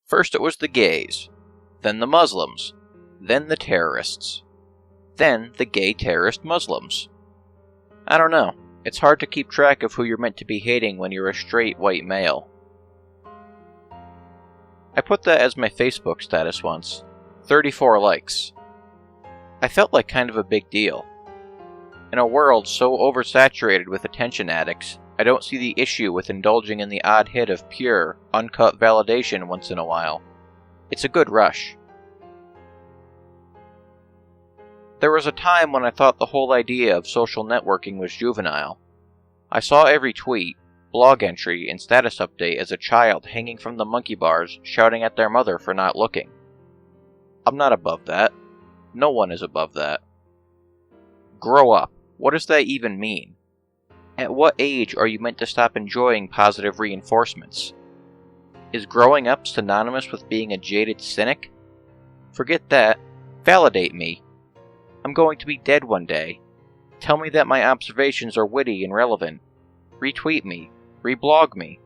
First it was the gays, then the Muslims, then the terrorists, then the gay terrorist Muslims. I don't know, it's hard to keep track of who you're meant to be hating when you're a straight white male. I put that as my Facebook status once. 34 likes. I felt like kind of a big deal. In a world so oversaturated with attention addicts, I don't see the issue with indulging in the odd hit of pure, uncut validation once in a while. It's a good rush. There was a time when I thought the whole idea of social networking was juvenile. I saw every tweet, blog entry, and status update as a child hanging from the monkey bars shouting at their mother for not looking. I'm not above that. No one is above that. Grow up. What does that even mean? At what age are you meant to stop enjoying positive reinforcements? Is growing up synonymous with being a jaded cynic? Forget that. Validate me. I'm going to be dead one day. Tell me that my observations are witty and relevant. Retweet me. Reblog me.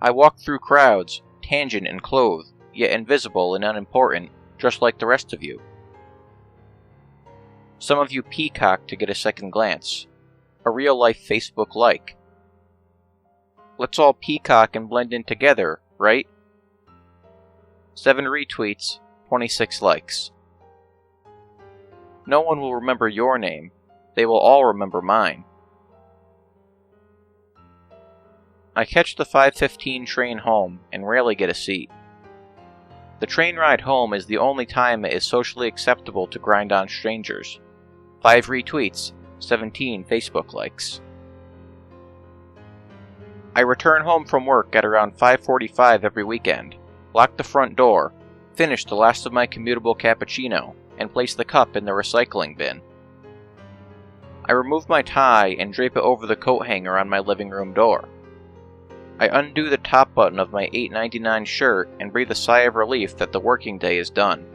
I walk through crowds, tangent and clothed, yet invisible and unimportant, just like the rest of you. Some of you peacock to get a second glance. A real-life Facebook like. Let's all peacock and blend in together, right? 7 retweets, 26 likes. No one will remember your name. They will all remember mine. I catch the 5:15 train home and rarely get a seat. The train ride home is the only time it is socially acceptable to grind on strangers. 5 retweets, 17 Facebook likes. I return home from work at around 5:45 every weekend, lock the front door, finish the last of my commutable cappuccino, and place the cup in the recycling bin. I remove my tie and drape it over the coat hanger on my living room door. I undo the top button of my $8.99 shirt and breathe a sigh of relief that the working day is done.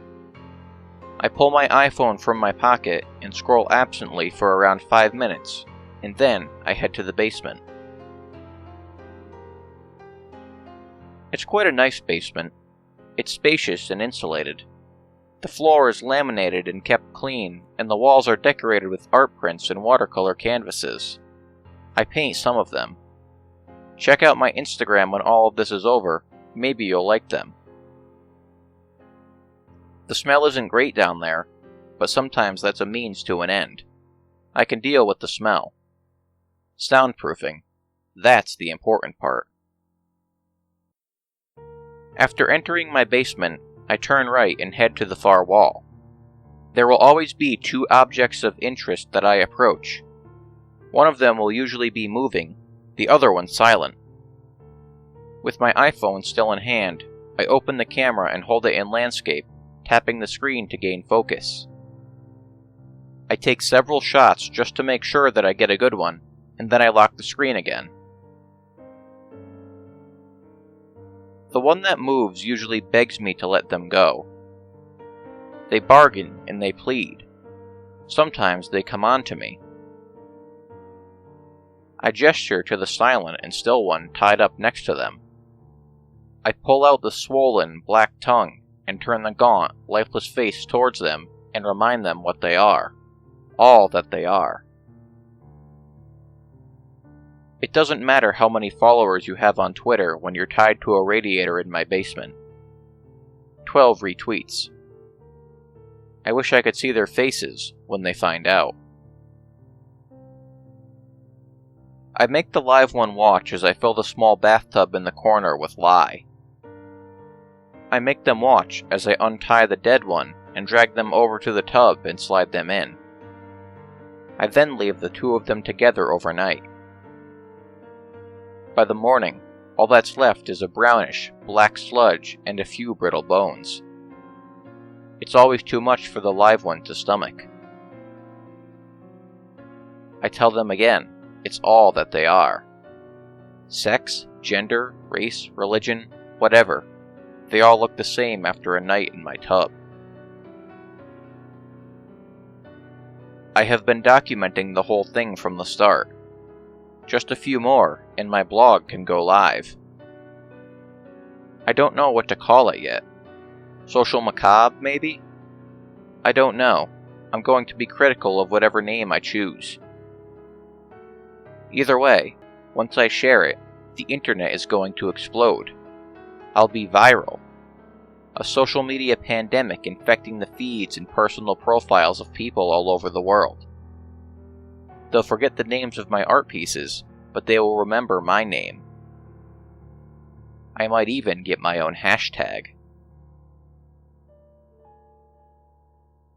I pull my iPhone from my pocket and scroll absently for around 5 minutes, and then I head to the basement. It's quite a nice basement. It's spacious and insulated. The floor is laminated and kept clean, and the walls are decorated with art prints and watercolor canvases. I paint some of them. Check out my Instagram when all of this is over. Maybe you'll like them. The smell isn't great down there, but sometimes that's a means to an end. I can deal with the smell. Soundproofing. That's the important part. After entering my basement, I turn right and head to the far wall. There will always be 2 objects of interest that I approach. One of them will usually be moving, the other one silent. With my iPhone still in hand, I open the camera and hold it in landscape, tapping the screen to gain focus. I take several shots just to make sure that I get a good one, and then I lock the screen again. The one that moves usually begs me to let them go. They bargain and they plead. Sometimes they come on to me. I gesture to the silent and still one tied up next to them. I pull out the swollen, black tongue and turn the gaunt, lifeless face towards them and remind them what they are. All that they are. It doesn't matter how many followers you have on Twitter when you're tied to a radiator in my basement. 12 retweets. I wish I could see their faces when they find out. I make the live one watch as I fill the small bathtub in the corner with lye. I make them watch as I untie the dead one and drag them over to the tub and slide them in. I then leave the 2 of them together overnight. By the morning, all that's left is a brownish, black sludge and a few brittle bones. It's always too much for the live one to stomach. I tell them again, it's all that they are. Sex, gender, race, religion, whatever. They all look the same after a night in my tub. I have been documenting the whole thing from the start. Just a few more, and my blog can go live. I don't know what to call it yet. Social Mccobb, maybe? I don't know. I'm going to be critical of whatever name I choose. Either way, once I share it, the internet is going to explode. I'll be viral. A social media pandemic infecting the feeds and personal profiles of people all over the world. They'll forget the names of my art pieces, but they will remember my name. I might even get my own hashtag.